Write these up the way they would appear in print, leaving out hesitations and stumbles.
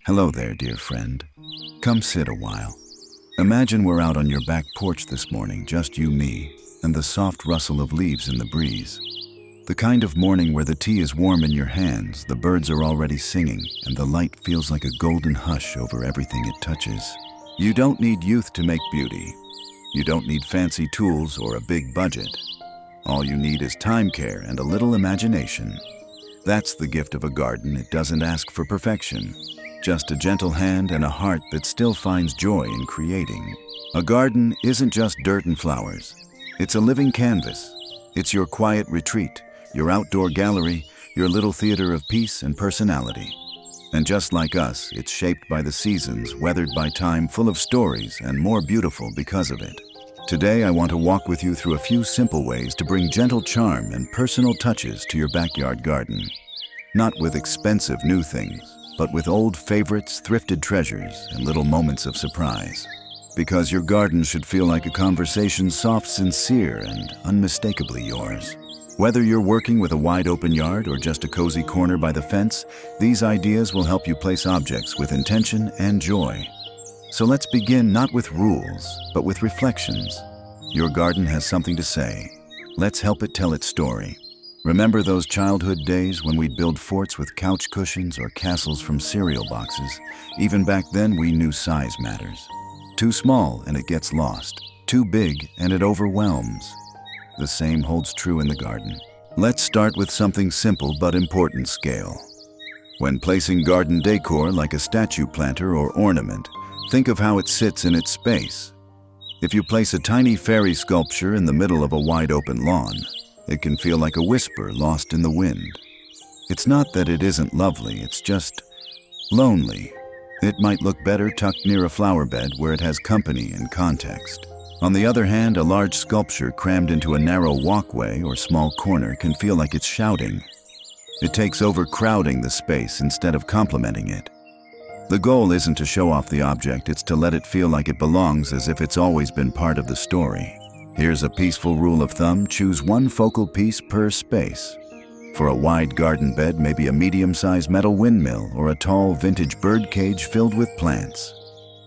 Hello there, dear friend. Come sit a while. Imagine we're out on your back porch this morning, just you, me, and the soft rustle of leaves in the breeze. The kind of morning where the tea is warm in your hands, the birds are already singing, and the light feels like a golden hush over everything it touches. You don't need youth to make beauty. You don't need fancy tools or a big budget. All you need is time care and a little imagination. That's the gift of a garden. It doesn't ask for perfection. Just a gentle hand and a heart that still finds joy in creating. A garden isn't just dirt and flowers. It's a living canvas. It's your quiet retreat, your outdoor gallery, your little theater of peace and personality. And just like us, it's shaped by the seasons, weathered by time, full of stories, and more beautiful because of it. Today, I want to walk with you through a few simple ways to bring gentle charm and personal touches to your backyard garden. Not with expensive new things, but with old favorites, thrifted treasures, and little moments of surprise. Because your garden should feel like a conversation, soft, sincere, and unmistakably yours. Whether you're working with a wide open yard or just a cozy corner by the fence, these ideas will help you place objects with intention and joy. So let's begin not with rules, but with reflections. Your garden has something to say. Let's help it tell its story. Remember those childhood days when we'd build forts with couch cushions or castles from cereal boxes? Even back then, we knew size matters. Too small and it gets lost. Too big and it overwhelms. The same holds true in the garden. Let's start with something simple but important: scale. When placing garden decor like a statue planter or ornament, think of how it sits in its space. If you place a tiny fairy sculpture in the middle of a wide open lawn, it can feel like a whisper lost in the wind. It's not that it isn't lovely, it's just lonely. It might look better tucked near a flower bed where it has company and context. On the other hand, a large sculpture crammed into a narrow walkway or small corner can feel like it's shouting. It takes overcrowding the space instead of complementing it. The goal isn't to show off the object, it's to let it feel like it belongs, as if it's always been part of the story. Here's a peaceful rule of thumb: choose one focal piece per space. For a wide garden bed, maybe a medium-sized metal windmill or a tall vintage bird cage filled with plants.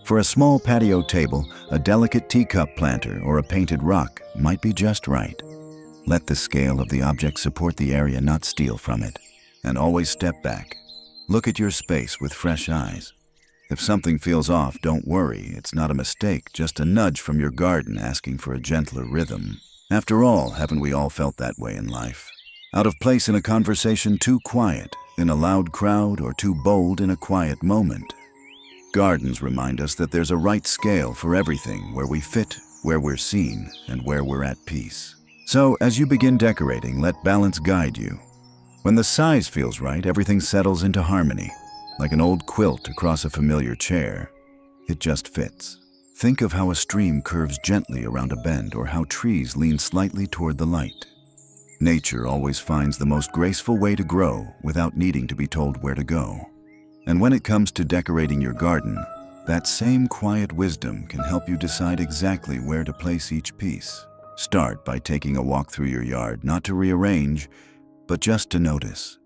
For a small patio table, a delicate teacup planter or a painted rock might be just right. Let the scale of the object support the area, not steal from it. And always step back. Look at your space with fresh eyes. If something feels off, don't worry. It's not a mistake, just a nudge from your garden asking for a gentler rhythm. After all, haven't we all felt that way in life? Out of place in a conversation, too quiet in a loud crowd, or too bold in a quiet moment. Gardens remind us that there's a right scale for everything, where we fit, where we're seen, and where we're at peace. So, as you begin decorating, let balance guide you. When the size feels right, everything settles into harmony. Like an old quilt across a familiar chair. It just fits. Think of how a stream curves gently around a bend, or how trees lean slightly toward the light. Nature always finds the most graceful way to grow without needing to be told where to go. And when it comes to decorating your garden, that same quiet wisdom can help you decide exactly where to place each piece. Start by taking a walk through your yard, not to rearrange, but just to notice.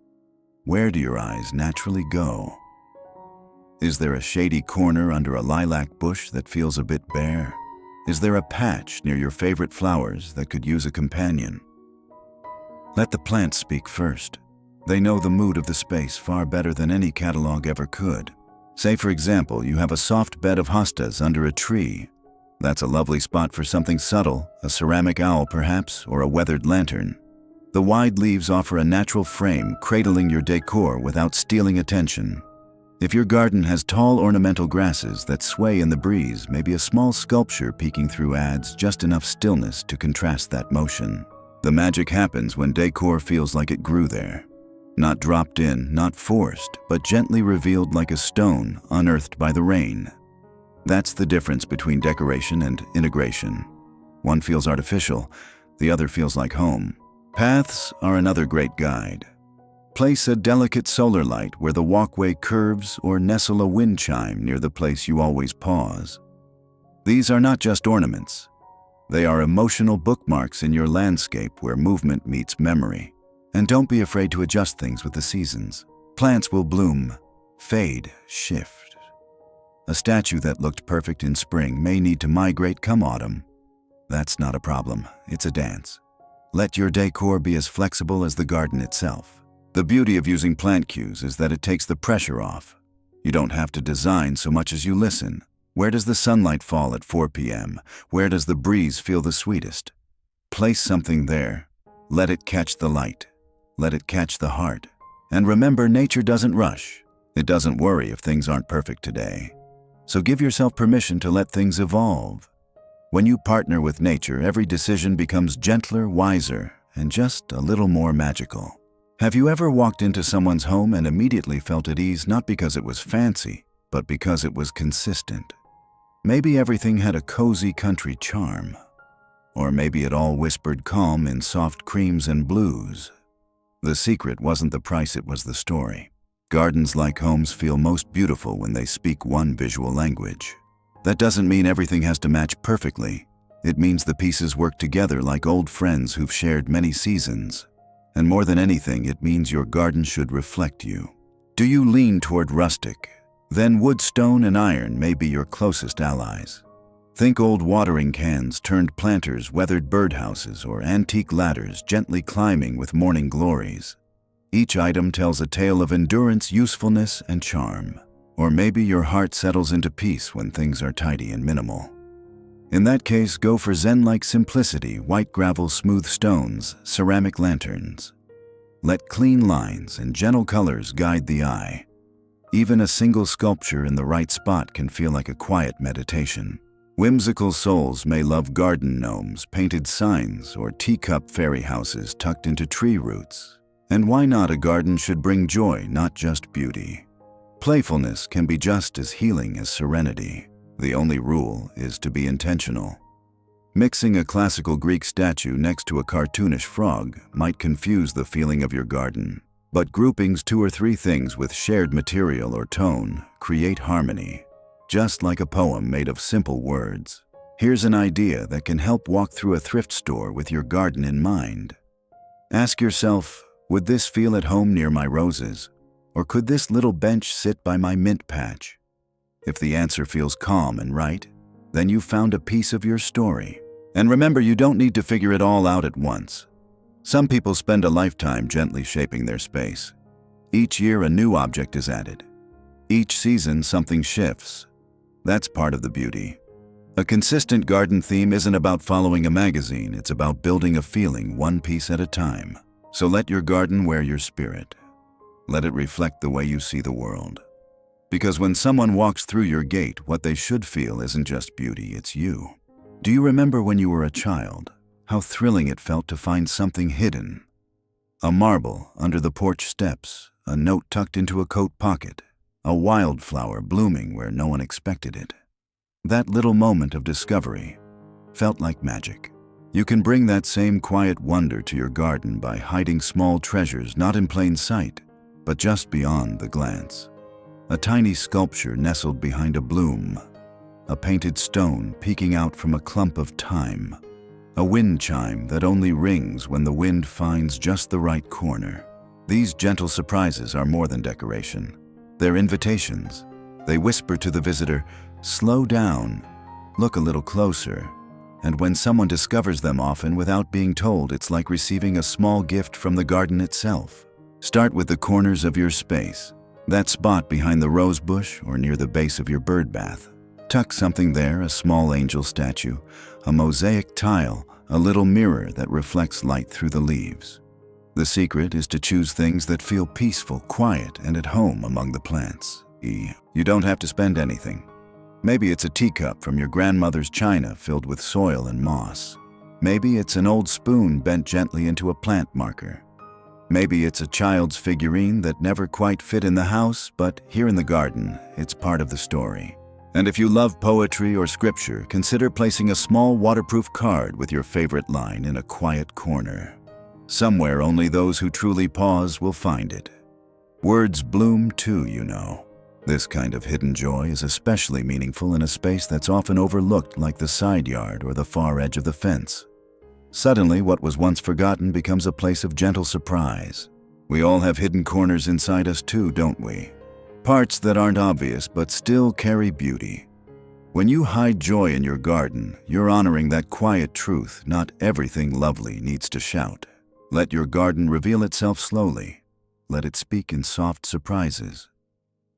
Where do your eyes naturally go? Is there a shady corner under a lilac bush that feels a bit bare? Is there a patch near your favorite flowers that could use a companion? Let the plants speak first. They know the mood of the space far better than any catalog ever could. Say, for example, you have a soft bed of hostas under a tree. That's a lovely spot for something subtle, a ceramic owl perhaps, or a weathered lantern. The wide leaves offer a natural frame, cradling your decor without stealing attention. If your garden has tall ornamental grasses that sway in the breeze, maybe a small sculpture peeking through adds just enough stillness to contrast that motion. The magic happens when decor feels like it grew there. Not dropped in, not forced, but gently revealed like a stone unearthed by the rain. That's the difference between decoration and integration. One feels artificial, the other feels like home. Paths are another great guide. Place a delicate solar light where the walkway curves, or nestle a wind chime near the place you always pause. These are not just ornaments. They are emotional bookmarks in your landscape where movement meets memory. And don't be afraid to adjust things with the seasons. Plants will bloom, fade, shift. A statue that looked perfect in spring may need to migrate come autumn. That's not a problem, it's a dance. Let your decor be as flexible as the garden itself. The beauty of using plant cues is that it takes the pressure off. You don't have to design so much as you listen. Where does the sunlight fall at 4 p.m.? Where does the breeze feel the sweetest? Place something there. Let it catch the light. Let it catch the heart. And remember, nature doesn't rush. It doesn't worry if things aren't perfect today. So give yourself permission to let things evolve. When you partner with nature, every decision becomes gentler, wiser, and just a little more magical. Have you ever walked into someone's home and immediately felt at ease, not because it was fancy, but because it was consistent? Maybe everything had a cozy country charm. Or maybe it all whispered calm in soft creams and blues. The secret wasn't the price, it was the story. Gardens like homes feel most beautiful when they speak one visual language. That doesn't mean everything has to match perfectly. It means the pieces work together like old friends who've shared many seasons. And more than anything, it means your garden should reflect you. Do you lean toward rustic? Then wood, stone, and iron may be your closest allies. Think old watering cans turned planters, weathered birdhouses, or antique ladders gently climbing with morning glories. Each item tells a tale of endurance, usefulness, and charm. Or maybe your heart settles into peace when things are tidy and minimal. In that case, go for Zen-like simplicity: white gravel, smooth stones, ceramic lanterns. Let clean lines and gentle colors guide the eye. Even a single sculpture in the right spot can feel like a quiet meditation. Whimsical souls may love garden gnomes, painted signs, or teacup fairy houses tucked into tree roots. And why not? A garden should bring joy, not just beauty. Playfulness can be just as healing as serenity. The only rule is to be intentional. Mixing a classical Greek statue next to a cartoonish frog might confuse the feeling of your garden. But grouping 2 or 3 things with shared material or tone create harmony, just like a poem made of simple words. Here's an idea that can help walk through a thrift store with your garden in mind. Ask yourself, would this feel at home near my roses? Or could this little bench sit by my mint patch? If the answer feels calm and right, then you've found a piece of your story. And remember, you don't need to figure it all out at once. Some people spend a lifetime gently shaping their space. Each year, a new object is added. Each season, something shifts. That's part of the beauty. A consistent garden theme isn't about following a magazine, it's about building a feeling one piece at a time. So let your garden wear your spirit. Let it reflect the way you see the world. Because when someone walks through your gate, what they should feel isn't just beauty, it's you. Do you remember when you were a child? How thrilling it felt to find something hidden. A marble under the porch steps, a note tucked into a coat pocket, a wildflower blooming where no one expected it. That little moment of discovery felt like magic. You can bring that same quiet wonder to your garden by hiding small treasures not in plain sight, but just beyond the glance. A tiny sculpture nestled behind a bloom, a painted stone peeking out from a clump of thyme, a wind chime that only rings when the wind finds just the right corner. These gentle surprises are more than decoration. They're invitations. They whisper to the visitor, slow down, look a little closer. And when someone discovers them, often without being told, it's like receiving a small gift from the garden itself. Start with the corners of your space. That spot behind the rose bush or near the base of your bird bath. Tuck something there, a small angel statue, a mosaic tile, a little mirror that reflects light through the leaves. The secret is to choose things that feel peaceful, quiet, and at home among the plants. You don't have to spend anything. Maybe it's a teacup from your grandmother's china filled with soil and moss. Maybe it's an old spoon bent gently into a plant marker. Maybe it's a child's figurine that never quite fit in the house, but here in the garden, it's part of the story. And if you love poetry or scripture, consider placing a small waterproof card with your favorite line in a quiet corner. Somewhere only those who truly pause will find it. Words bloom too, you know. This kind of hidden joy is especially meaningful in a space that's often overlooked, like the side yard or the far edge of the fence. Suddenly, what was once forgotten becomes a place of gentle surprise. We all have hidden corners inside us too, don't we? Parts that aren't obvious but still carry beauty. When you hide joy in your garden, you're honoring that quiet truth: not everything lovely needs to shout. Let your garden reveal itself slowly. Let it speak in soft surprises.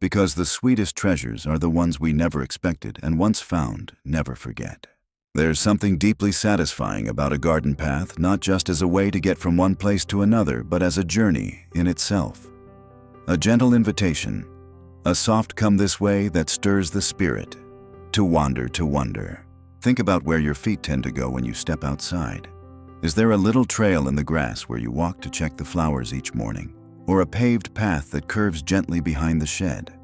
Because the sweetest treasures are the ones we never expected, and once found, never forget. There's something deeply satisfying about a garden path, not just as a way to get from one place to another, but as a journey in itself. A gentle invitation, a soft come this way that stirs the spirit. To wander, to wonder. Think about where your feet tend to go when you step outside. Is there a little trail in the grass where you walk to check the flowers each morning? Or a paved path that curves gently behind the shed?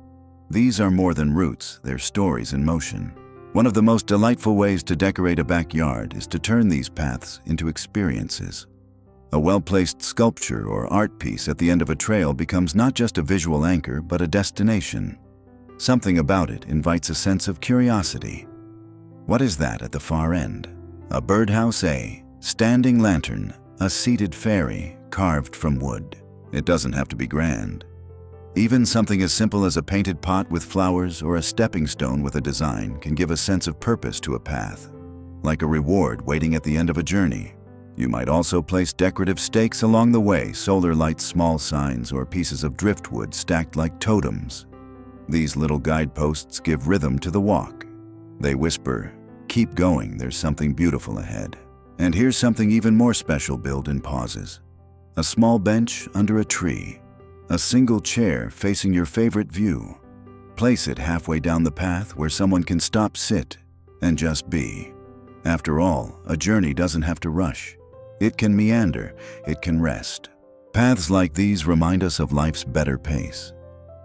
These are more than roots, they're stories in motion. One of the most delightful ways to decorate a backyard is to turn these paths into experiences. A well-placed sculpture or art piece at the end of a trail becomes not just a visual anchor, but a destination. Something about it invites a sense of curiosity. What is that at the far end? A birdhouse, a standing lantern, a seated fairy carved from wood. It doesn't have to be grand. Even something as simple as a painted pot with flowers or a stepping stone with a design can give a sense of purpose to a path, like a reward waiting at the end of a journey. You might also place decorative stakes along the way, solar lights, small signs, or pieces of driftwood stacked like totems. These little guideposts give rhythm to the walk. They whisper, "Keep going, there's something beautiful ahead." And here's something even more special: built in pauses. A small bench under a tree. A single chair facing your favorite view. Place it halfway down the path where someone can stop, sit, and just be. After all, a journey doesn't have to rush. It can meander, it can rest. Paths like these remind us of life's better pace.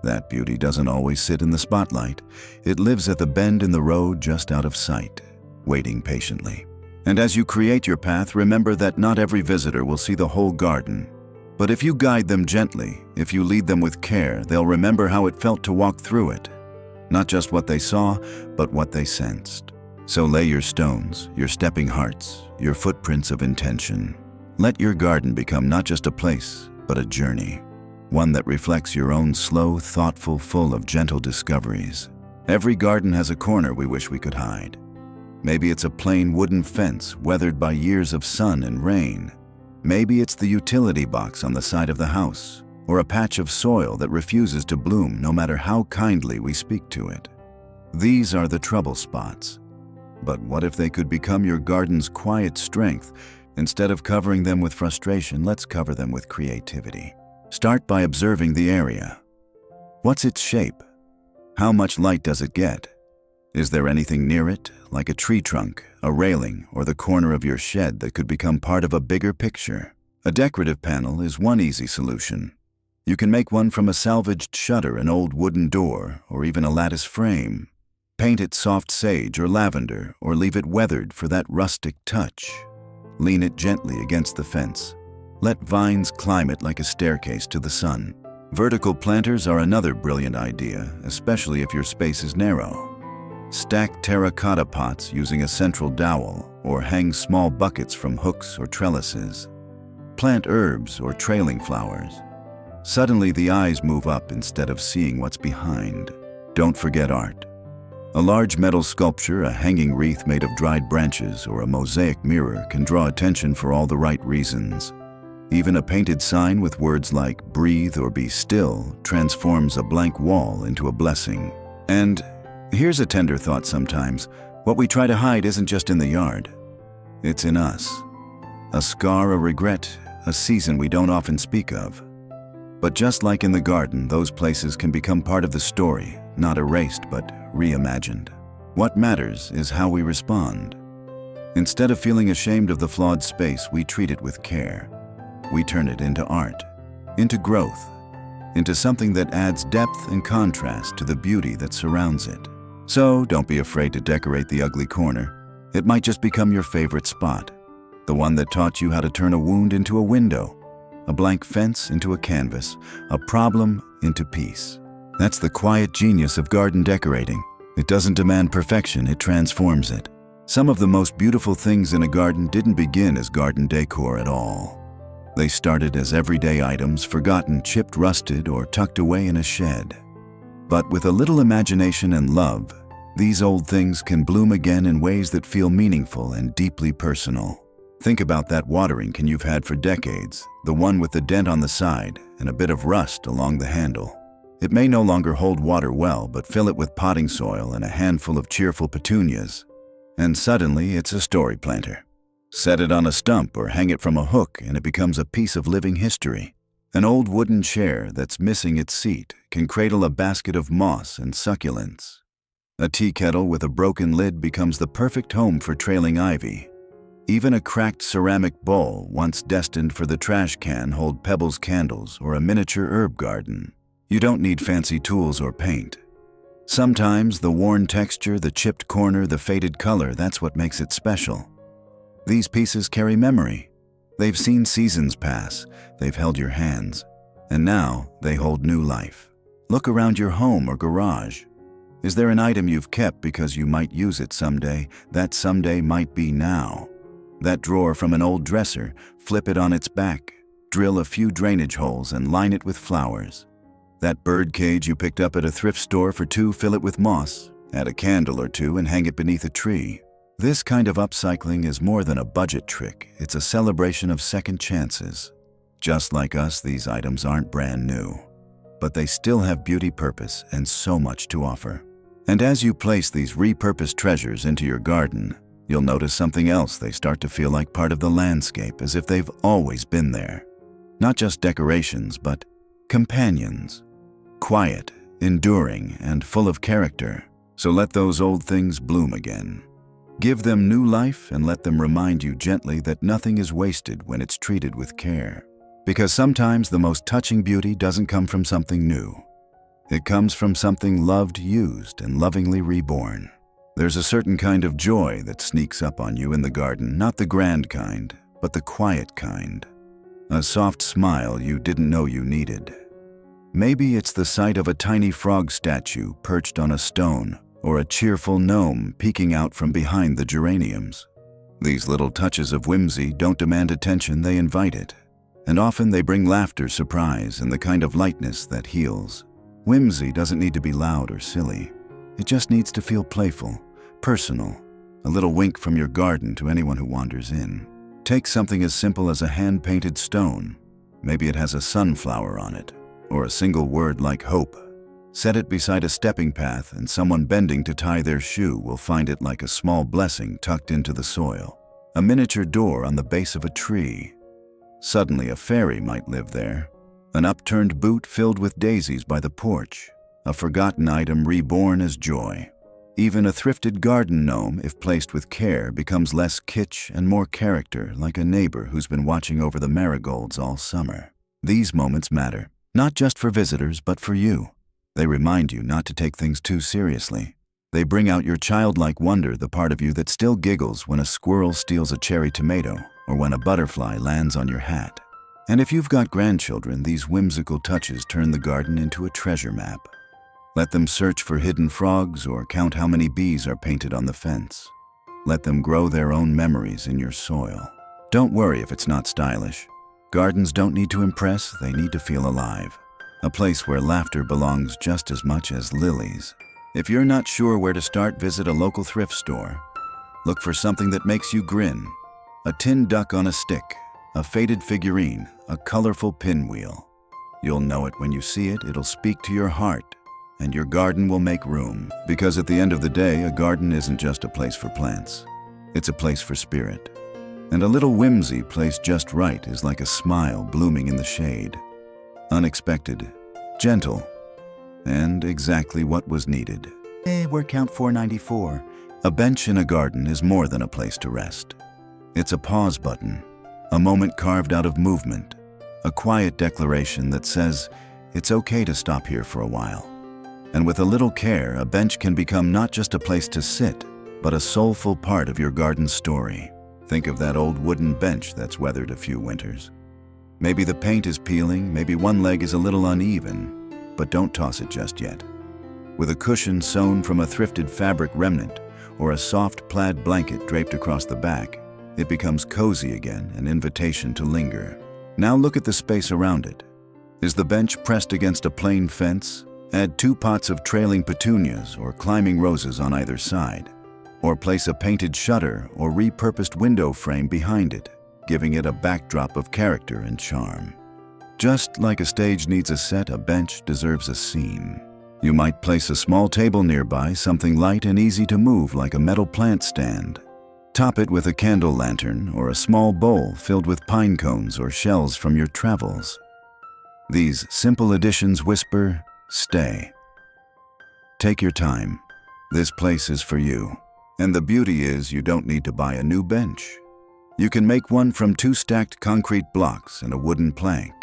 That beauty doesn't always sit in the spotlight. It lives at the bend in the road just out of sight, waiting patiently. And as you create your path, remember that not every visitor will see the whole garden. But if you guide them gently, if you lead them with care, they'll remember how it felt to walk through it. Not just what they saw, but what they sensed. So lay your stones, your stepping hearts, your footprints of intention. Let your garden become not just a place, but a journey. One that reflects your own slow, thoughtful, full of gentle discoveries. Every garden has a corner we wish we could hide. Maybe it's a plain wooden fence weathered by years of sun and rain. Maybe it's the utility box on the side of the house, or a patch of soil that refuses to bloom no matter how kindly we speak to it. These are the trouble spots. But what if they could become your garden's quiet strength? Instead of covering them with frustration, let's cover them with creativity. Start by observing the area. What's its shape? How much light does it get? Is there anything near it, like a tree trunk, a railing, or the corner of your shed that could become part of a bigger picture? A decorative panel is one easy solution. You can make one from a salvaged shutter, an old wooden door, or even a lattice frame. Paint it soft sage or lavender, or leave it weathered for that rustic touch. Lean it gently against the fence. Let vines climb it like a staircase to the sun. Vertical planters are another brilliant idea, especially if your space is narrow. Stack terracotta pots using a central dowel, or hang small buckets from hooks or trellises. Plant herbs or trailing flowers. Suddenly the eyes move up instead of seeing what's behind. Don't forget art. A large metal sculpture, a hanging wreath made of dried branches, or a mosaic mirror can draw attention for all the right reasons. Even a painted sign with words like "breathe" or "be still" transforms a blank wall into a blessing. And here's a tender thought sometimes. What we try to hide isn't just in the yard. It's in us. A scar, a regret, a season we don't often speak of. But just like in the garden, those places can become part of the story, not erased but reimagined. What matters is how we respond. Instead of feeling ashamed of the flawed space, we treat it with care. We turn it into art, into growth, into something that adds depth and contrast to the beauty that surrounds it. So don't be afraid to decorate the ugly corner. It might just become your favorite spot, the one that taught you how to turn a wound into a window, a blank fence into a canvas, a problem into peace. That's the quiet genius of garden decorating. It doesn't demand perfection, it transforms it. Some of the most beautiful things in a garden didn't begin as garden decor at all. They started as everyday items, forgotten, chipped, rusted, or tucked away in a shed. But with a little imagination and love, these old things can bloom again in ways that feel meaningful and deeply personal. Think about that watering can you've had for decades, the one with the dent on the side and a bit of rust along the handle. It may no longer hold water well, but fill it with potting soil and a handful of cheerful petunias, and suddenly it's a story planter. Set it on a stump or hang it from a hook and it becomes a piece of living history. An old wooden chair that's missing its seat can cradle a basket of moss and succulents. A tea kettle with a broken lid becomes the perfect home for trailing ivy. Even a cracked ceramic bowl, once destined for the trash can, hold pebbles, candles, or a miniature herb garden. You don't need fancy tools or paint. Sometimes the worn texture, the chipped corner, the faded color, that's what makes it special. These pieces carry memory. They've seen seasons pass, they've held your hands, and now they hold new life. Look around your home or garage. Is there an item you've kept because you might use it someday? That someday might be now. That drawer from an old dresser, flip it on its back, drill a few drainage holes and line it with flowers. That bird cage you picked up at a thrift store for $2, fill it with moss, add a candle or two and hang it beneath a tree. This kind of upcycling is more than a budget trick, it's a celebration of second chances. Just like us, these items aren't brand new, but they still have beauty, purpose, and so much to offer. And as you place these repurposed treasures into your garden, you'll notice something else. They start to feel like part of the landscape, as if they've always been there. Not just decorations, but companions. Quiet, enduring, and full of character. So let those old things bloom again. Give them new life and let them remind you gently that nothing is wasted when it's treated with care. Because sometimes the most touching beauty doesn't come from something new. It comes from something loved, used, and lovingly reborn. There's a certain kind of joy that sneaks up on you in the garden, not the grand kind, but the quiet kind. A soft smile you didn't know you needed. Maybe it's the sight of a tiny frog statue perched on a stone, or a cheerful gnome peeking out from behind the geraniums. These little touches of whimsy don't demand attention, they invite it. And often they bring laughter, surprise, and the kind of lightness that heals. Whimsy doesn't need to be loud or silly. It just needs to feel playful, personal, a little wink from your garden to anyone who wanders in. Take something as simple as a hand-painted stone. Maybe it has a sunflower on it, or a single word like hope. Set it beside a stepping path and someone bending to tie their shoe will find it like a small blessing tucked into the soil. A miniature door on the base of a tree. Suddenly a fairy might live there. An upturned boot filled with daisies by the porch. A forgotten item reborn as joy. Even a thrifted garden gnome, if placed with care, becomes less kitsch and more character, like a neighbor who's been watching over the marigolds all summer. These moments matter, not just for visitors, but for you. They remind you not to take things too seriously. They bring out your childlike wonder, the part of you that still giggles when a squirrel steals a cherry tomato or when a butterfly lands on your hat. And if you've got grandchildren, these whimsical touches turn the garden into a treasure map. Let them search for hidden frogs or count how many bees are painted on the fence. Let them grow their own memories in your soil. Don't worry if it's not stylish. Gardens don't need to impress, they need to feel alive. A place where laughter belongs just as much as lilies. If you're not sure where to start, visit a local thrift store. Look for something that makes you grin. A tin duck on a stick, a faded figurine, a colorful pinwheel. You'll know it when you see it, it'll speak to your heart, and your garden will make room. Because at the end of the day, a garden isn't just a place for plants. It's a place for spirit. And a little whimsy placed just right is like a smile blooming in the shade. Unexpected, gentle, and exactly what was needed. Hey, we're count 494. A bench in a garden is more than a place to rest. It's a pause button, a moment carved out of movement, a quiet declaration that says, it's okay to stop here for a while. And with a little care, a bench can become not just a place to sit, but a soulful part of your garden's story. Think of that old wooden bench that's weathered a few winters. Maybe the paint is peeling, maybe one leg is a little uneven, but don't toss it just yet. With a cushion sewn from a thrifted fabric remnant or a soft plaid blanket draped across the back, it becomes cozy again, an invitation to linger. Now look at the space around it. Is the bench pressed against a plain fence, Add 2 pots of trailing petunias or climbing roses on either side, or place a painted shutter or repurposed window frame behind it, giving it a backdrop of character and charm. Just like a stage needs a set, a bench deserves a scene. You might place a small table nearby, something light and easy to move like a metal plant stand. Top it with a candle lantern or a small bowl filled with pine cones or shells from your travels. These simple additions whisper, "Stay." Take your time. This place is for you. And the beauty is you don't need to buy a new bench. You can make one from 2 stacked concrete blocks and a wooden plank,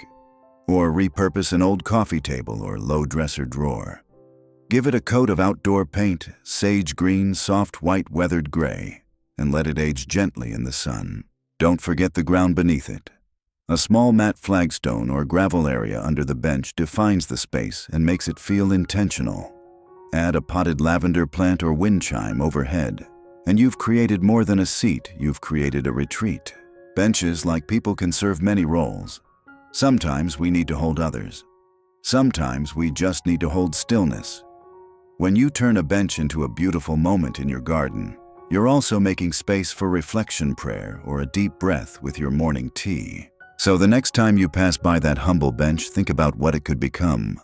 or repurpose an old coffee table or low dresser drawer. Give it a coat of outdoor paint, sage green, soft white weathered gray, and let it age gently in the sun. Don't forget the ground beneath it. A small matte flagstone or gravel area under the bench defines the space and makes it feel intentional. Add a potted lavender plant or wind chime overhead, and you've created more than a seat, you've created a retreat. Benches, like people, can serve many roles. Sometimes we need to hold others. Sometimes we just need to hold stillness. When you turn a bench into a beautiful moment in your garden, you're also making space for reflection, prayer, or a deep breath with your morning tea. So the next time you pass by that humble bench, think about what it could become.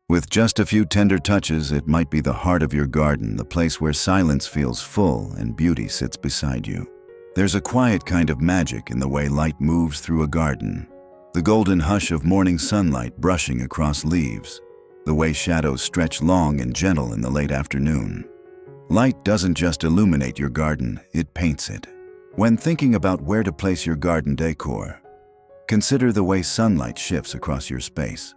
With just a few tender touches, it might be the heart of your garden, the place where silence feels full and beauty sits beside you. There's a quiet kind of magic in the way light moves through a garden. The golden hush of morning sunlight brushing across leaves. The way shadows stretch long and gentle in the late afternoon. Light doesn't just illuminate your garden, it paints it. When thinking about where to place your garden decor, consider the way sunlight shifts across your space.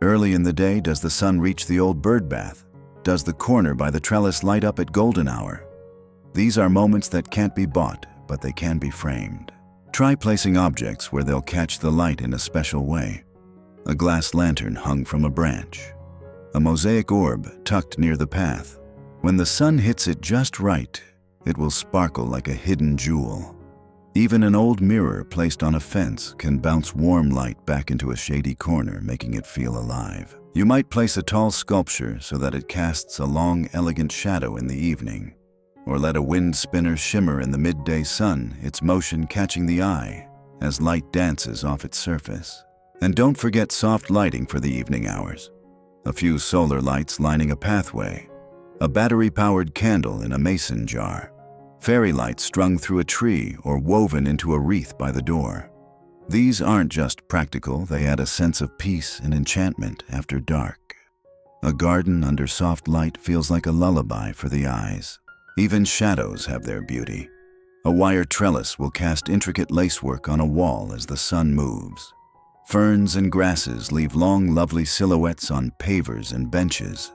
Early in the day, does the sun reach the old bird bath? Does the corner by the trellis light up at golden hour? These are moments that can't be bought, but they can be framed. Try placing objects where they'll catch the light in a special way. A glass lantern hung from a branch. A mosaic orb tucked near the path. When the sun hits it just right, it will sparkle like a hidden jewel. Even an old mirror placed on a fence can bounce warm light back into a shady corner, making it feel alive. You might place a tall sculpture so that it casts a long, elegant shadow in the evening. Or let a wind spinner shimmer in the midday sun, its motion catching the eye as light dances off its surface. And don't forget soft lighting for the evening hours. A few solar lights lining a pathway. A battery-powered candle in a mason jar. Fairy lights strung through a tree or woven into a wreath by the door. These aren't just practical, they add a sense of peace and enchantment after dark. A garden under soft light feels like a lullaby for the eyes. Even shadows have their beauty. A wire trellis will cast intricate lacework on a wall as the sun moves. Ferns and grasses leave long, lovely silhouettes on pavers and benches.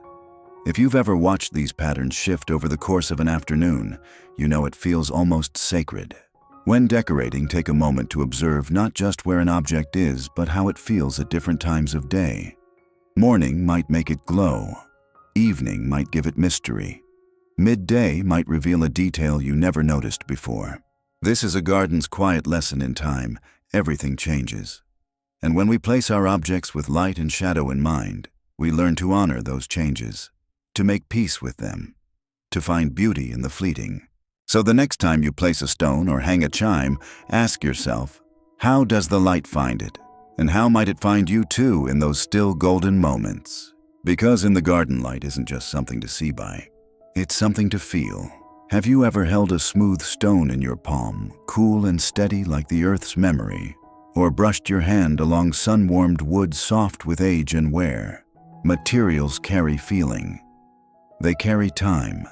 If you've ever watched these patterns shift over the course of an afternoon, you know it feels almost sacred. When decorating, take a moment to observe not just where an object is, but how it feels at different times of day. Morning might make it glow. Evening might give it mystery. Midday might reveal a detail you never noticed before. This is a garden's quiet lesson in time. Everything changes. And when we place our objects with light and shadow in mind, we learn to honor those changes, to make peace with them, to find beauty in the fleeting. So the next time you place a stone or hang a chime, ask yourself, how does the light find it? And how might it find you too in those still golden moments? Because in the garden, light isn't just something to see by. It's something to feel. Have you ever held a smooth stone in your palm, cool and steady like the earth's memory? Or brushed your hand along sun-warmed wood soft with age and wear? Materials carry feeling. They carry time.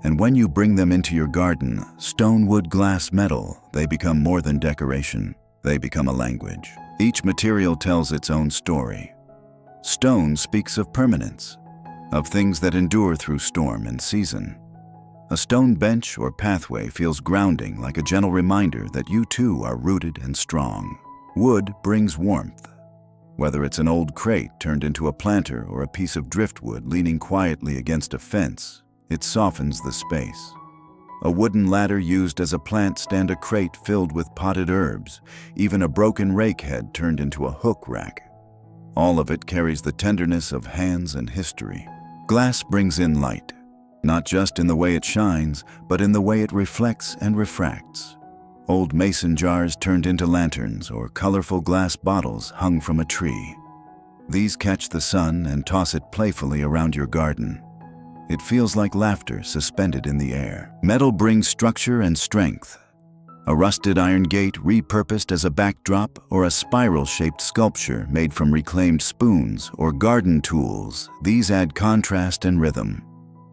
And when you bring them into your garden, stone, wood, glass, metal, they become more than decoration. They become a language. Each material tells its own story. Stone speaks of permanence, of things that endure through storm and season. A stone bench or pathway feels grounding, like a gentle reminder that you too are rooted and strong. Wood brings warmth. Whether it's an old crate turned into a planter or a piece of driftwood leaning quietly against a fence, it softens the space. A wooden ladder used as a plant stand, a crate filled with potted herbs, even a broken rake head turned into a hook rack. All of it carries the tenderness of hands and history. Glass brings in light, not just in the way it shines, but in the way it reflects and refracts. Old mason jars turned into lanterns or colorful glass bottles hung from a tree. These catch the sun and toss it playfully around your garden. It feels like laughter suspended in the air. Metal brings structure and strength. A rusted iron gate repurposed as a backdrop, or a spiral-shaped sculpture made from reclaimed spoons or garden tools, these add contrast and rhythm.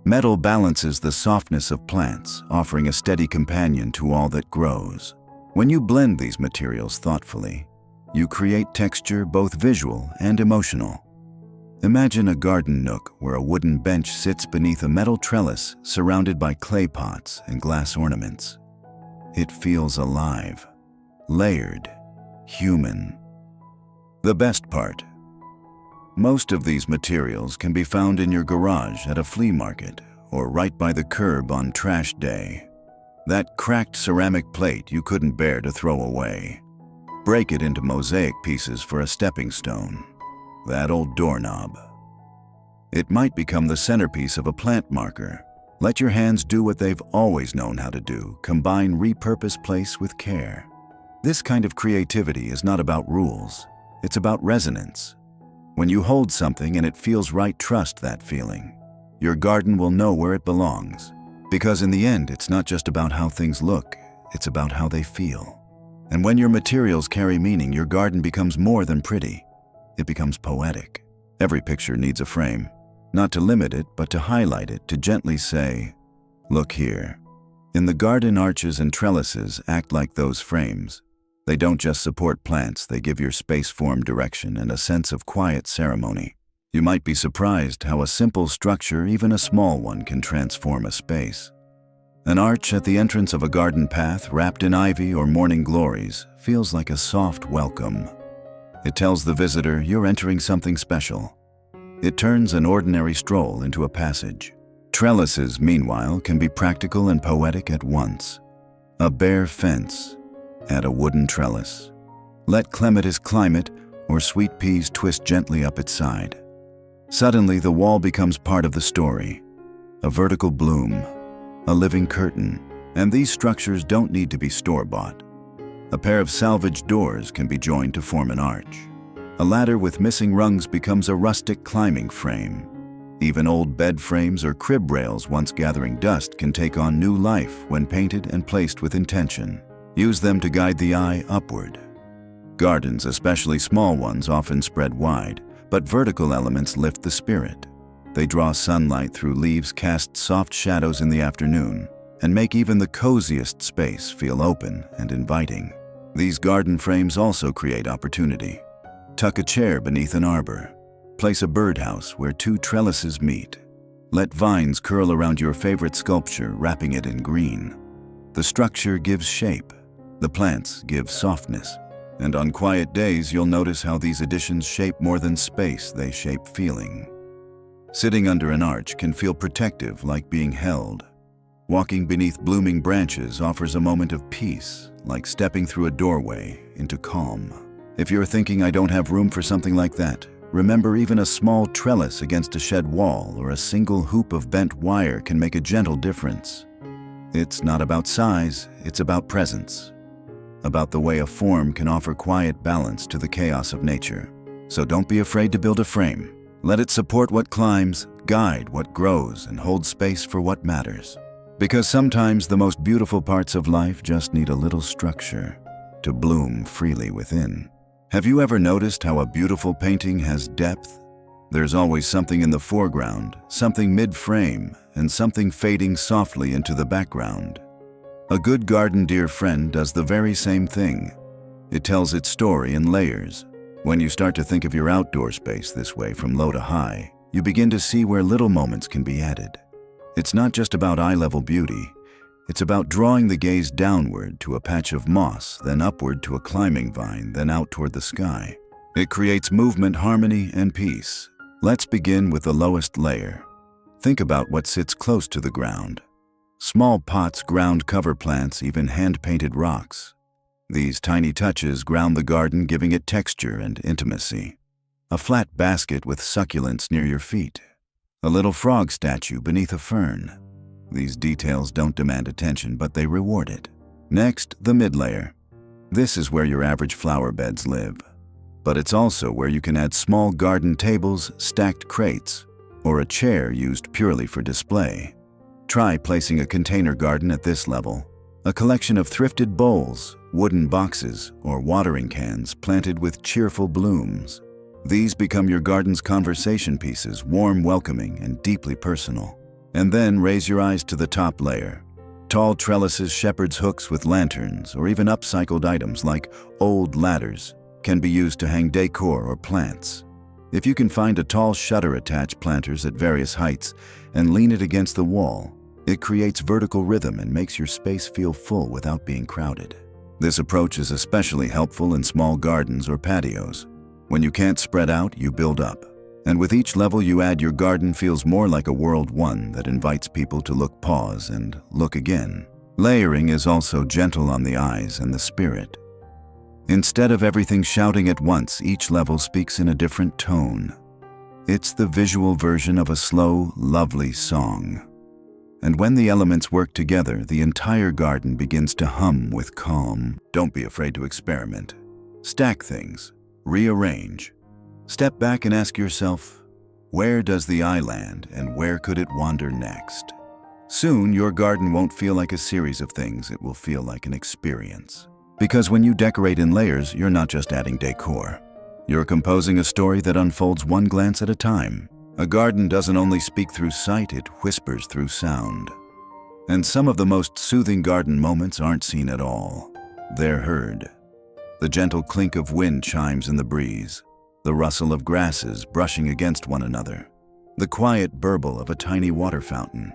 Metal balances the softness of plants, offering a steady companion to all that grows. When you blend these materials thoughtfully, you create texture both visual and emotional. Imagine a garden nook where a wooden bench sits beneath a metal trellis surrounded by clay pots and glass ornaments. It feels alive, layered, human. The best part: most of these materials can be found in your garage at a flea market or right by the curb on trash day. That cracked ceramic plate you couldn't bear to throw away. Break it into mosaic pieces for a stepping stone. That old doorknob. It might become the centerpiece of a plant marker. Let your hands do what they've always known how to do: combine repurposed place with care. This kind of creativity is not about rules. It's about resonance. When you hold something and it feels right, trust that feeling. Your garden will know where it belongs. Because in the end, it's not just about how things look, it's about how they feel. And when your materials carry meaning, your garden becomes more than pretty. It becomes poetic. Every picture needs a frame. Not to limit it, but to highlight it, to gently say, "Look here." In the garden, arches and trellises act like those frames. They don't just support plants, they give your space form, direction, and a sense of quiet ceremony. You might be surprised how a simple structure, even a small one, can transform a space. An arch at the entrance of a garden path, wrapped in ivy or morning glories, feels like a soft welcome. It tells the visitor you're entering something special. It turns an ordinary stroll into a passage. Trellises, meanwhile, can be practical and poetic at once. A bare fence, add a wooden trellis. Let clematis climb it, or sweet peas twist gently up its side. Suddenly, the wall becomes part of the story. A vertical bloom, a living curtain, and these structures don't need to be store-bought. A pair of salvaged doors can be joined to form an arch. A ladder with missing rungs becomes a rustic climbing frame. Even old bed frames or crib rails once gathering dust can take on new life when painted and placed with intention. Use them to guide the eye upward. Gardens, especially small ones, often spread wide, but vertical elements lift the spirit. They draw sunlight through leaves, cast soft shadows in the afternoon, and make even the coziest space feel open and inviting. These garden frames also create opportunity. Tuck a chair beneath an arbor. Place a birdhouse where two trellises meet. Let vines curl around your favorite sculpture, wrapping it in green. The structure gives shape. The plants give softness. And on quiet days, you'll notice how these additions shape more than space, they shape feeling. Sitting under an arch can feel protective, like being held. Walking beneath blooming branches offers a moment of peace, like stepping through a doorway into calm. If you're thinking, "I don't have room for something like that," remember, even a small trellis against a shed wall or a single hoop of bent wire can make a gentle difference. It's not about size, it's about presence. About the way a form can offer quiet balance to the chaos of nature. So don't be afraid to build a frame. Let it support what climbs, guide what grows, and hold space for what matters. Because sometimes the most beautiful parts of life just need a little structure to bloom freely within. Have you ever noticed how a beautiful painting has depth? There's always something in the foreground, something mid-frame, and something fading softly into the background. A good garden, dear friend, does the very same thing. It tells its story in layers. When you start to think of your outdoor space this way, from low to high, you begin to see where little moments can be added. It's not just about eye-level beauty. It's about drawing the gaze downward to a patch of moss, then upward to a climbing vine, then out toward the sky. It creates movement, harmony, and peace. Let's begin with the lowest layer. Think about what sits close to the ground. Small pots, ground cover plants, even hand-painted rocks. These tiny touches ground the garden, giving it texture and intimacy. a flat basket with succulents near your feet, a little frog statue beneath a fern. These details don't demand attention, but they reward it. Next, the mid-layer. This is where your average flower beds live. But it's also where you can add small garden tables, stacked crates, or a chair used purely for display. Try placing a container garden at this level. A collection of thrifted bowls, wooden boxes, or watering cans planted with cheerful blooms. These become your garden's conversation pieces, warm, welcoming, and deeply personal. And then raise your eyes to the top layer. Tall trellises, shepherd's hooks with lanterns, or even upcycled items like old ladders can be used to hang decor or plants. If you can find a tall shutter-attached planters at various heights and lean it against the wall, it creates vertical rhythm and makes your space feel full without being crowded. This approach is especially helpful in small gardens or patios. When you can't spread out, you build up. And with each level you add, your garden feels more like a world one that invites people to look, pause, and look again. Layering is also gentle on the eyes and the spirit. Instead of everything shouting at once, each level speaks in a different tone. It's the visual version of a slow, lovely song. And when the elements work together, the entire garden begins to hum with calm. Don't be afraid to experiment. Stack things. Rearrange. Step back and ask yourself, where does the eye land and where could it wander next? Soon, your garden won't feel like a series of things, it will feel like an experience. Because when you decorate in layers, you're not just adding decor. You're composing a story that unfolds one glance at a time. A garden doesn't only speak through sight, it whispers through sound. And some of the most soothing garden moments aren't seen at all. They're heard. The gentle clink of wind chimes in the breeze, the rustle of grasses brushing against one another, the quiet burble of a tiny water fountain.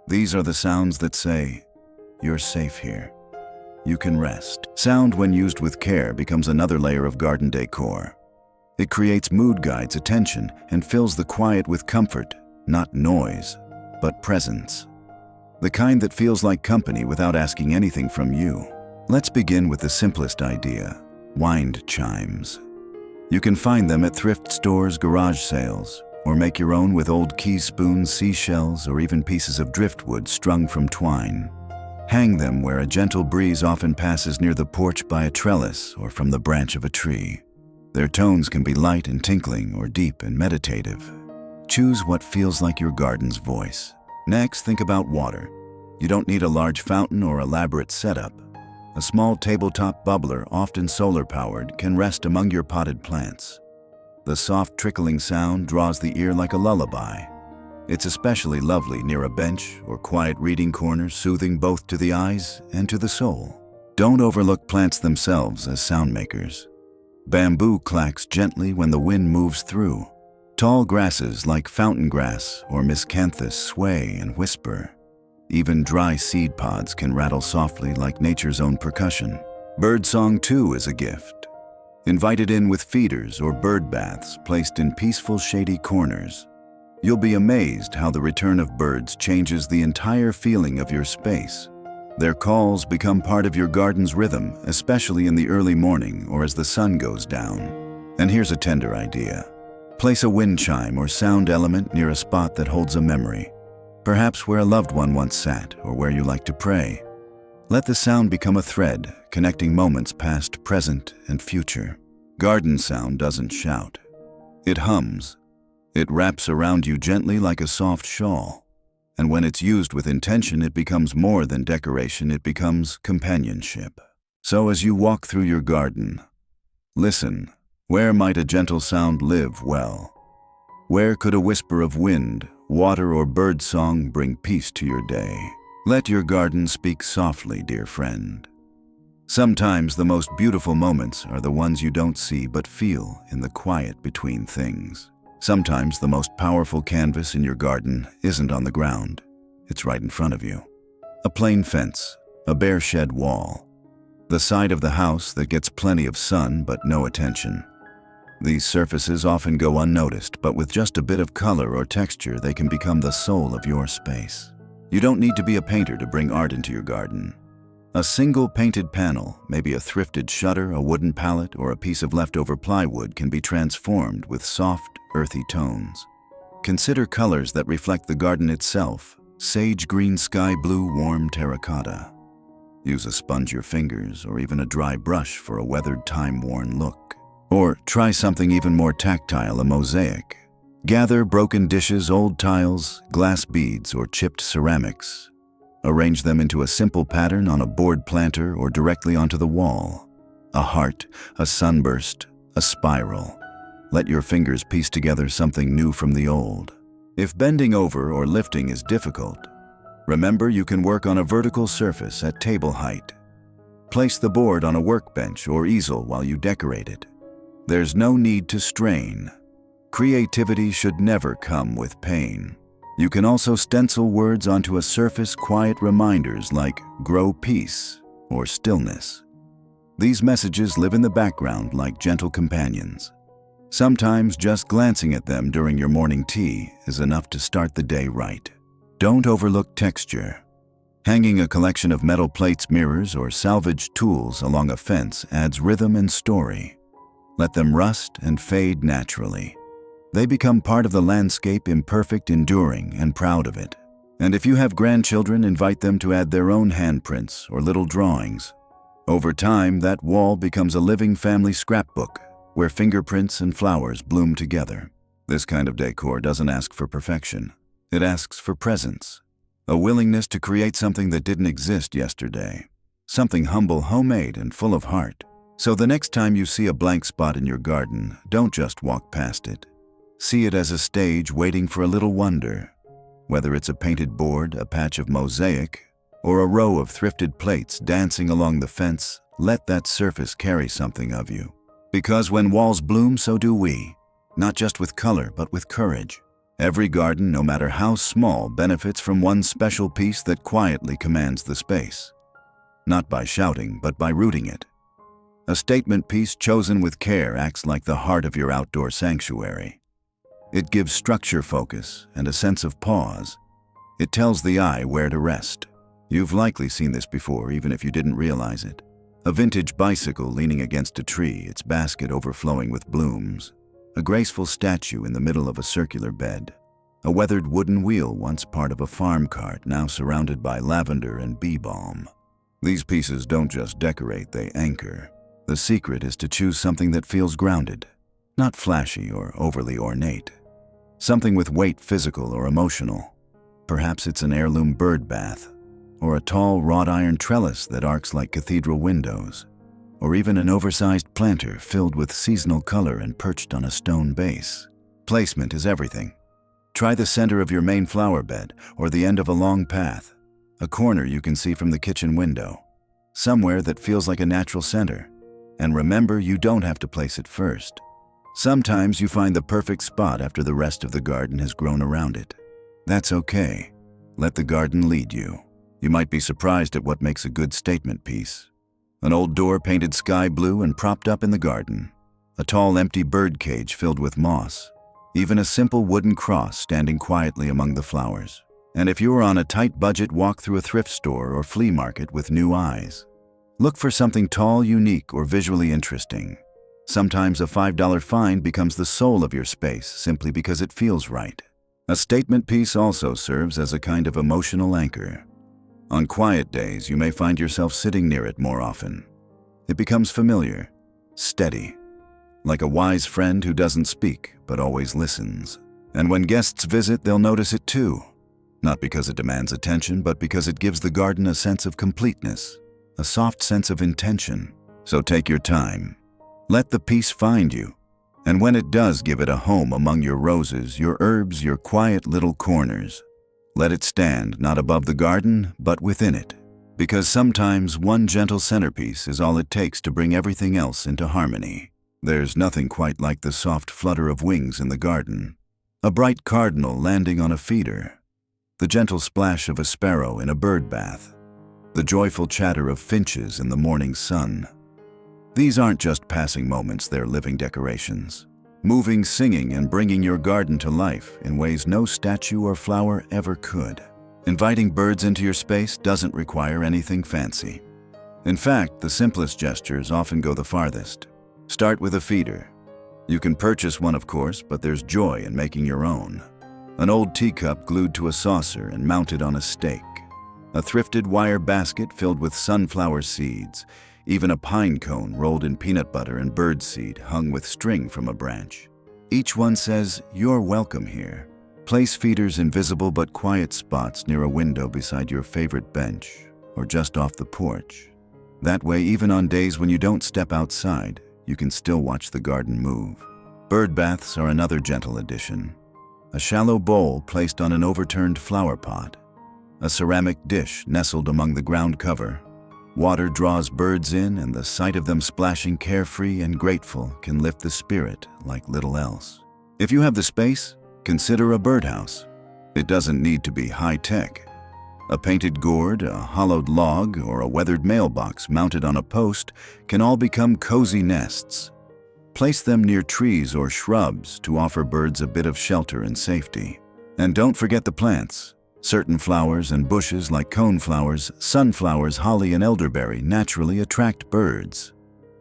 These are the sounds that say, you're safe here. You can rest. Sound, when used with care, becomes another layer of garden decor. It creates mood, guides attention, and fills the quiet with comfort, not noise, but presence. The kind that feels like company without asking anything from you. Let's begin with the simplest idea, wind chimes. You can find them at thrift stores, garage sales, or make your own with old key spoons, seashells, or even pieces of driftwood strung from twine. Hang them where a gentle breeze often passes near the porch, by a trellis, or from the branch of a tree. Their tones can be light and tinkling or deep and meditative. Choose what feels like your garden's voice. Next, think about water. You don't need a large fountain or elaborate setup. A small tabletop bubbler, often solar-powered, can rest among your potted plants. The soft trickling sound draws the ear like a lullaby. It's especially lovely near a bench or quiet reading corner, soothing both to the eyes and to the soul. Don't overlook plants themselves as sound makers. Bamboo clacks gently when the wind moves through. Tall grasses like fountain grass or miscanthus sway and whisper. Even dry seed pods can rattle softly like nature's own percussion. Birdsong, too, is a gift. Invited in with feeders or bird baths placed in peaceful, shady corners. You'll be amazed how the return of birds changes the entire feeling of your space. Their calls become part of your garden's rhythm, especially in the early morning or as the sun goes down. And here's a tender idea. Place a wind chime or sound element near a spot that holds a memory. Perhaps where a loved one once sat or where you like to pray. Let the sound become a thread, connecting moments past, present, and future. Garden sound doesn't shout. It hums. It wraps around you gently like a soft shawl. And when it's used with intention, it becomes more than decoration, it becomes companionship. So as you walk through your garden, listen. Where might a gentle sound live well? Where could a whisper of wind, water, or bird song bring peace to your day? Let your garden speak softly, dear friend. Sometimes the most beautiful moments are the ones you don't see but feel in the quiet between things. Sometimes the most powerful canvas in your garden isn't on the ground. It's right in front of you. A plain fence, a bare shed wall, the side of the house that gets plenty of sun but no attention. These surfaces often go unnoticed, but with just a bit of color or texture, they can become the soul of your space. You don't need to be a painter to bring art into your garden. A single painted panel, maybe a thrifted shutter, a wooden pallet, or a piece of leftover plywood can be transformed with soft, earthy tones. Consider colors that reflect the garden itself: sage green, sky blue, warm terracotta. Use a sponge your fingers or even a dry brush for a weathered, time-worn look. Or try something even more tactile, a mosaic. Gather broken dishes, old tiles, glass beads, or chipped ceramics. Arrange them into a simple pattern on a board planter or directly onto the wall. A heart, a sunburst, a spiral. Let your fingers piece together something new from the old. If bending over or lifting is difficult, remember you can work on a vertical surface at table height. Place the board on a workbench or easel while you decorate it. There's no need to strain. Creativity should never come with pain. You can also stencil words onto a surface, quiet reminders like "grow peace" or "stillness." These messages live in the background like gentle companions. Sometimes just glancing at them during your morning tea is enough to start the day right. Don't overlook texture. Hanging a collection of metal plates, mirrors, or salvaged tools along a fence adds rhythm and story. Let them rust and fade naturally. They become part of the landscape, imperfect, enduring, and proud of it. And if you have grandchildren, invite them to add their own handprints or little drawings. Over time, that wall becomes a living family scrapbook where fingerprints and flowers bloom together. This kind of decor doesn't ask for perfection. It asks for presence, a willingness to create something that didn't exist yesterday, something humble, homemade, and full of heart. So the next time you see a blank spot in your garden, don't just walk past it. See it as a stage waiting for a little wonder. Whether it's a painted board, a patch of mosaic, or a row of thrifted plates dancing along the fence, let that surface carry something of you. Because when walls bloom, so do we. Not just with color, but with courage. Every garden, no matter how small, benefits from one special piece that quietly commands the space. Not by shouting, but by rooting it. A statement piece chosen with care acts like the heart of your outdoor sanctuary. It gives structure, focus, and a sense of pause. It tells the eye where to rest. You've likely seen this before, even if you didn't realize it. A vintage bicycle leaning against a tree, its basket overflowing with blooms. A graceful statue in the middle of a circular bed. A weathered wooden wheel, once part of a farm cart, now surrounded by lavender and bee balm. These pieces don't just decorate, they anchor. The secret is to choose something that feels grounded, not flashy or overly ornate. Something with weight, physical or emotional. Perhaps it's an heirloom bird bath, or a tall wrought iron trellis that arcs like cathedral windows, or even an oversized planter filled with seasonal color and perched on a stone base. Placement is everything. Try the center of your main flower bed or the end of a long path, a corner you can see from the kitchen window, somewhere that feels like a natural center. And remember, you don't have to place it first. Sometimes you find the perfect spot after the rest of the garden has grown around it. That's okay. Let the garden lead you. You might be surprised at what makes a good statement piece. An old door painted sky blue and propped up in the garden. A tall empty bird cage filled with moss. Even a simple wooden cross standing quietly among the flowers. And if you are on a tight budget, walk through a thrift store or flea market with new eyes. Look for something tall, unique, or visually interesting. Sometimes a $5 find becomes the soul of your space simply because it feels right. A statement piece also serves as a kind of emotional anchor. On quiet days, you may find yourself sitting near it more often. It becomes familiar, steady, like a wise friend who doesn't speak but always listens. And when guests visit, they'll notice it too. Not because it demands attention, but because it gives the garden a sense of completeness, a soft sense of intention. So take your time. Let the piece find you. And when it does, give it a home among your roses, your herbs, your quiet little corners. Let it stand, not above the garden, but within it. Because sometimes one gentle centerpiece is all it takes to bring everything else into harmony. There's nothing quite like the soft flutter of wings in the garden. A bright cardinal landing on a feeder. The gentle splash of a sparrow in a bird bath. The joyful chatter of finches in the morning sun. These aren't just passing moments, they're living decorations. Moving, singing, and bringing your garden to life in ways no statue or flower ever could. Inviting birds into your space doesn't require anything fancy. In fact, the simplest gestures often go the farthest. Start with a feeder. You can purchase one, of course, but there's joy in making your own. An old teacup glued to a saucer and mounted on a stake. A thrifted wire basket filled with sunflower seeds. Even a pine cone rolled in peanut butter and birdseed hung with string from a branch. Each one says, "You're welcome here." Place feeders in visible but quiet spots near a window beside your favorite bench or just off the porch. That way, even on days when you don't step outside, you can still watch the garden move. Bird baths are another gentle addition. A shallow bowl placed on an overturned flower pot. A ceramic dish nestled among the ground cover. Water draws birds in, and the sight of them splashing carefree and grateful can lift the spirit like little else. If you have the space, consider a birdhouse. It doesn't need to be high-tech. A painted gourd, a hollowed log, or a weathered mailbox mounted on a post can all become cozy nests. Place them near trees or shrubs to offer birds a bit of shelter and safety. And don't forget the plants. Certain flowers and bushes like coneflowers, sunflowers, holly, and elderberry naturally attract birds.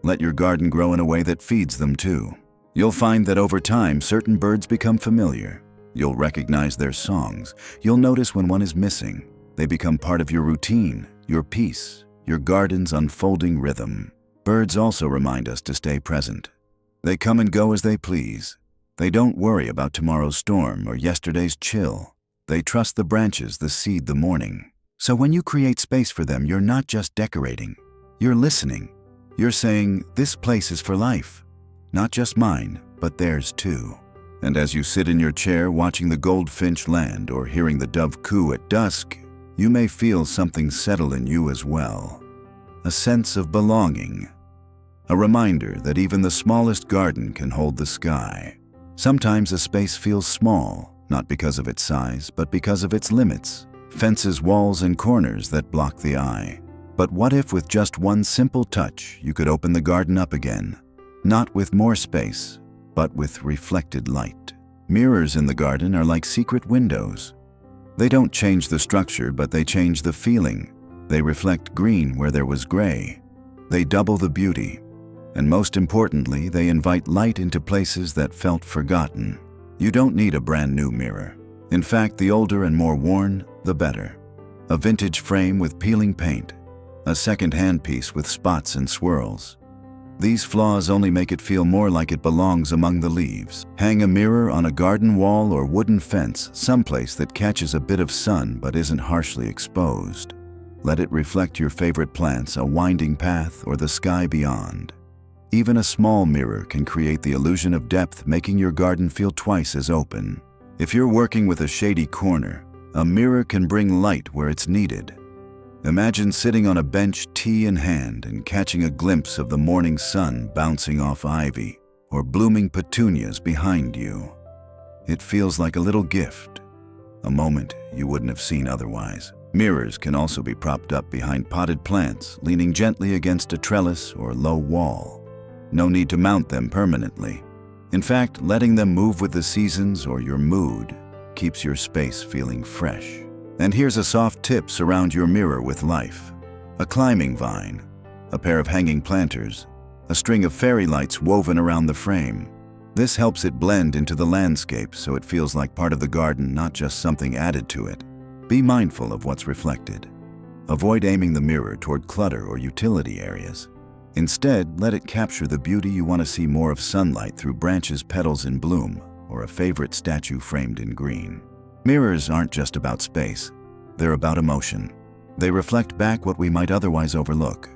Let your garden grow in a way that feeds them too. You'll find that over time, certain birds become familiar. You'll recognize their songs. You'll notice when one is missing. They become part of your routine, your peace, your garden's unfolding rhythm. Birds also remind us to stay present. They come and go as they please. They don't worry about tomorrow's storm or yesterday's chill. They trust the branches, the seed, the morning. So when you create space for them, you're not just decorating. You're listening. You're saying, "This place is for life. Not just mine, but theirs too." And as you sit in your chair watching the goldfinch land or hearing the dove coo at dusk, you may feel something settle in you as well. A sense of belonging. A reminder that even the smallest garden can hold the sky. Sometimes a space feels small, not because of its size, but because of its limits. Fences, walls, and corners that block the eye. But what if with just one simple touch you could open the garden up again? Not with more space, but with reflected light. Mirrors in the garden are like secret windows. They don't change the structure, but they change the feeling. They reflect green where there was gray. They double the beauty. And most importantly, they invite light into places that felt forgotten. You don't need a brand new mirror. In fact, the older and more worn, the better. A vintage frame with peeling paint. A second-hand piece with spots and swirls. These flaws only make it feel more like it belongs among the leaves. Hang a mirror on a garden wall or wooden fence, someplace that catches a bit of sun but isn't harshly exposed. Let it reflect your favorite plants, a winding path, or the sky beyond. Even a small mirror can create the illusion of depth, making your garden feel twice as open. If you're working with a shady corner, a mirror can bring light where it's needed. Imagine sitting on a bench, tea in hand, and catching a glimpse of the morning sun bouncing off ivy or blooming petunias behind you. It feels like a little gift, a moment you wouldn't have seen otherwise. Mirrors can also be propped up behind potted plants, leaning gently against a trellis or low wall. No need to mount them permanently. In fact, letting them move with the seasons or your mood keeps your space feeling fresh. And here's a soft tip: surround your mirror with life. A climbing vine, a pair of hanging planters, a string of fairy lights woven around the frame. This helps it blend into the landscape so it feels like part of the garden, not just something added to it. Be mindful of what's reflected. Avoid aiming the mirror toward clutter or utility areas. Instead, let it capture the beauty you want to see: more of sunlight through branches, petals in bloom, or a favorite statue framed in green. Mirrors aren't just about space. They're about emotion. They reflect back what we might otherwise overlook.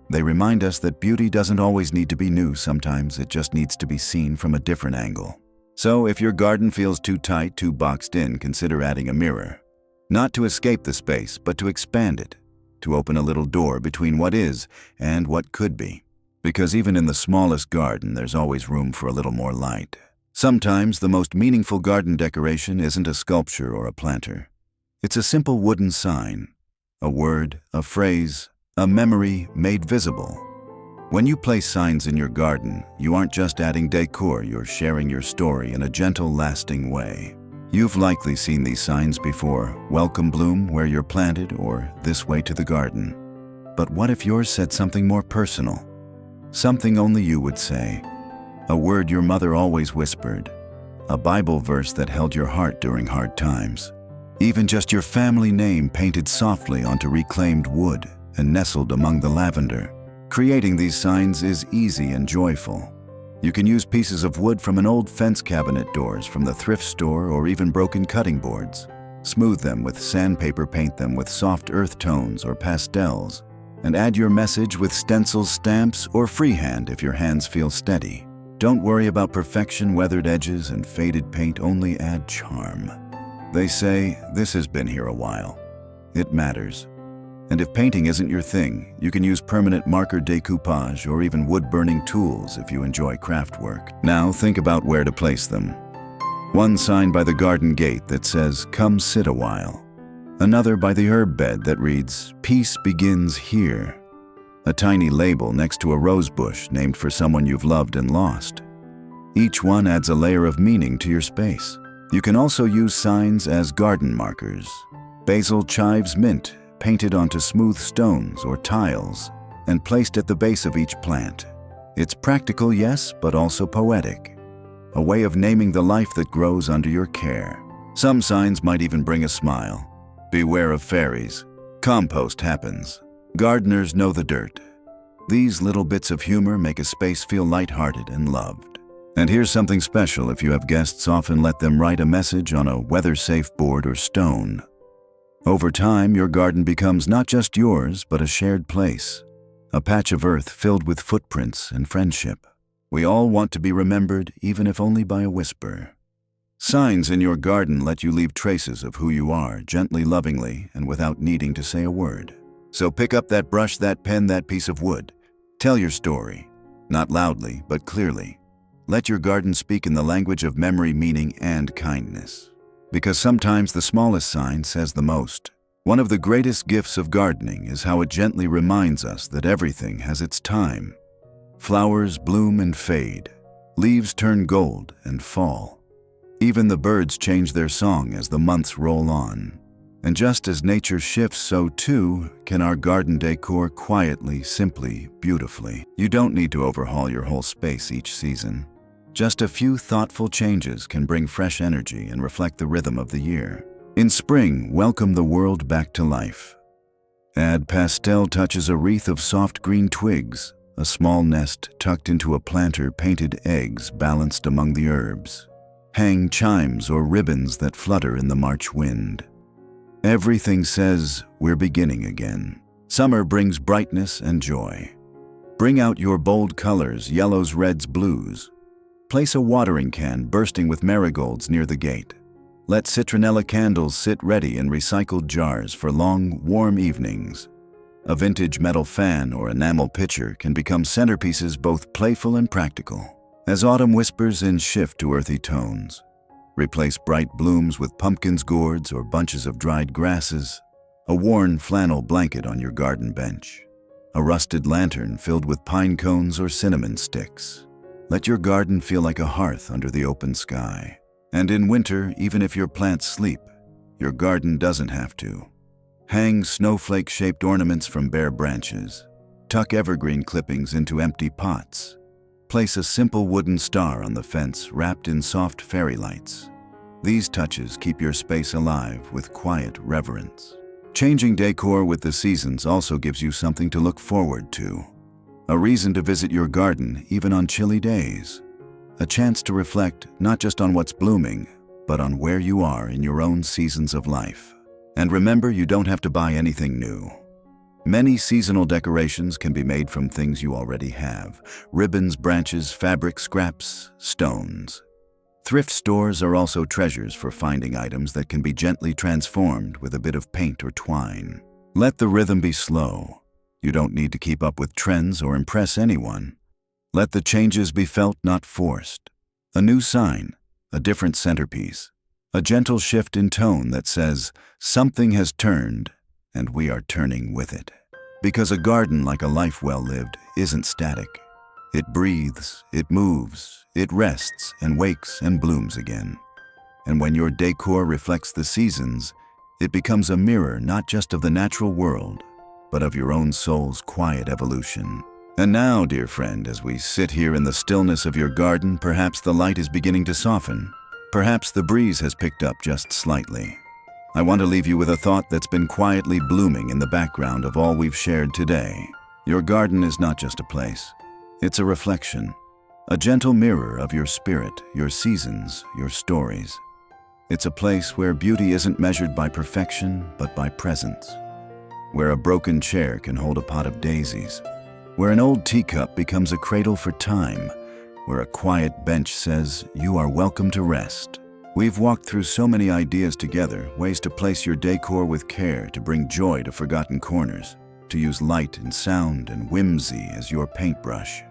They remind us that beauty doesn't always need to be new. Sometimes it just needs to be seen from a different angle. So if your garden feels too tight, too boxed in, consider adding a mirror. Not to escape the space, but to expand it. To open a little door between what is and what could be. Because even in the smallest garden, there's always room for a little more light. Sometimes the most meaningful garden decoration isn't a sculpture or a planter. It's a simple wooden sign, a word, a phrase, a memory made visible. When you place signs in your garden, you aren't just adding decor, you're sharing your story in a gentle, lasting way. You've likely seen these signs before: "Welcome bloom where you're planted," or "This way to the garden." But what if yours said something more personal? Something only you would say. A word your mother always whispered. A Bible verse that held your heart during hard times. Even just your family name painted softly onto reclaimed wood and nestled among the lavender. Creating these signs is easy and joyful. You can use pieces of wood from an old fence cabinet doors from the thrift store or even broken cutting boards. Smooth them with sandpaper, paint them with soft earth tones or pastels, and add your message with stencils, stamps, or freehand if your hands feel steady. Don't worry about perfection, weathered edges, and faded paint, only add charm. They say, this has been here a while. It matters. And if painting isn't your thing, you can use permanent marker decoupage or even wood-burning tools if you enjoy craft work. Now think about where to place them. One sign by the garden gate that says, "Come sit a while." Another by the herb bed that reads, "Peace begins here." A tiny label next to a rose bush named for someone you've loved and lost. Each one adds a layer of meaning to your space. You can also use signs as garden markers. Basil chives mint, painted onto smooth stones or tiles, and placed at the base of each plant. It's practical, yes, but also poetic. A way of naming the life that grows under your care. Some signs might even bring a smile. Beware of fairies. Compost happens. Gardeners know the dirt. These little bits of humor make a space feel lighthearted and loved. And here's something special: if you have guests, often let them write a message on a weather-safe board or stone. Over time, your garden becomes not just yours, but a shared place. A patch of earth filled with footprints and friendship. We all want to be remembered, even if only by a whisper. Signs in your garden let you leave traces of who you are, gently, lovingly, and without needing to say a word. So pick up that brush, that pen, that piece of wood. Tell your story, not loudly, but clearly. Let your garden speak in the language of memory, meaning, and kindness. Because sometimes the smallest sign says the most. One of the greatest gifts of gardening is how it gently reminds us that everything has its time. Flowers bloom and fade. Leaves turn gold and fall. Even the birds change their song as the months roll on. And just as nature shifts, so too can our garden decor, quietly, simply, beautifully. You don't need to overhaul your whole space each season. Just a few thoughtful changes can bring fresh energy and reflect the rhythm of the year. In spring, welcome the world back to life. Add pastel touches, a wreath of soft green twigs, a small nest tucked into a planter, painted eggs balanced among the herbs. Hang chimes or ribbons that flutter in the March wind. Everything says, we're beginning again. Summer brings brightness and joy. Bring out your bold colors, yellows, reds, blues. Place a watering can bursting with marigolds near the gate. Let citronella candles sit ready in recycled jars for long, warm evenings. A vintage metal fan or enamel pitcher can become centerpieces, both playful and practical. As autumn whispers in, shift to earthy tones. Replace bright blooms with pumpkins, gourds, or bunches of dried grasses. A worn flannel blanket on your garden bench. A rusted lantern filled with pine cones or cinnamon sticks. Let your garden feel like a hearth under the open sky. And in winter, even if your plants sleep, your garden doesn't have to. Hang snowflake-shaped ornaments from bare branches. Tuck evergreen clippings into empty pots. Place a simple wooden star on the fence wrapped in soft fairy lights. These touches keep your space alive with quiet reverence. Changing decor with the seasons also gives you something to look forward to. A reason to visit your garden even on chilly days. A chance to reflect not just on what's blooming, but on where you are in your own seasons of life. And remember, you don't have to buy anything new. Many seasonal decorations can be made from things you already have. Ribbons, branches, fabric, scraps, stones. Thrift stores are also treasures for finding items that can be gently transformed with a bit of paint or twine. Let the rhythm be slow. You don't need to keep up with trends or impress anyone. Let the changes be felt, not forced. A new sign, a different centerpiece, a gentle shift in tone that says, something has turned, and we are turning with it. Because a garden, like a life well lived, isn't static. It breathes, it moves, it rests and wakes and blooms again. And when your decor reflects the seasons, it becomes a mirror not just of the natural world, but of your own soul's quiet evolution. And now, dear friend, as we sit here in the stillness of your garden, perhaps the light is beginning to soften. Perhaps the breeze has picked up just slightly. I want to leave you with a thought that's been quietly blooming in the background of all we've shared today. Your garden is not just a place. It's a reflection, a gentle mirror of your spirit, your seasons, your stories. It's a place where beauty isn't measured by perfection, but by presence. Where a broken chair can hold a pot of daisies. Where an old teacup becomes a cradle for time. Where a quiet bench says, "You are welcome to rest." We've walked through so many ideas together, ways to place your decor with care, to bring joy to forgotten corners, to use light and sound and whimsy as your paintbrush.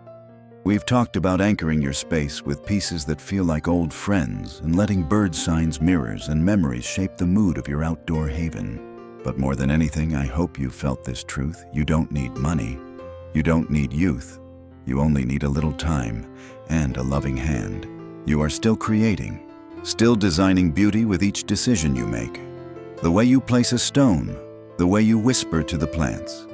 We've talked about anchoring your space with pieces that feel like old friends and letting bird signs, mirrors, and memories shape the mood of your outdoor haven. But more than anything, I hope you felt this truth. You don't need money. You don't need youth. You only need a little time and a loving hand. You are still creating, still designing beauty with each decision you make. The way you place a stone, the way you whisper to the plants,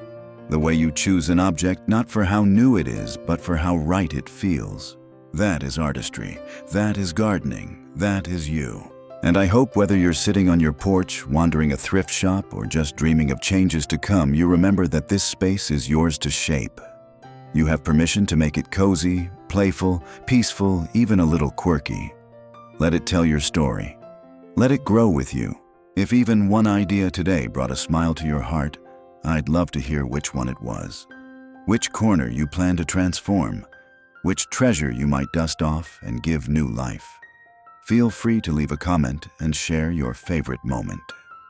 the way you choose an object not for how new it is, but for how right it feels. That is artistry. That is gardening. That is you. And I hope whether you're sitting on your porch, wandering a thrift shop, or just dreaming of changes to come, you remember that this space is yours to shape. You have permission to make it cozy, playful, peaceful, even a little quirky. Let it tell your story. Let it grow with you. If even one idea today brought a smile to your heart, I'd love to hear which one it was. Which corner you plan to transform. Which treasure you might dust off and give new life. Feel free to leave a comment and share your favorite moment.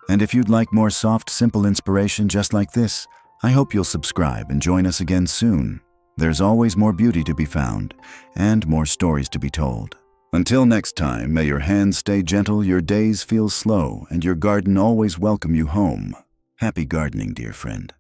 And if you'd like more soft, simple inspiration just like this, I hope you'll subscribe and join us again soon. There's always more beauty to be found and more stories to be told. Until next time, may your hands stay gentle, your days feel slow, and your garden always welcome you home. Happy gardening, dear friend.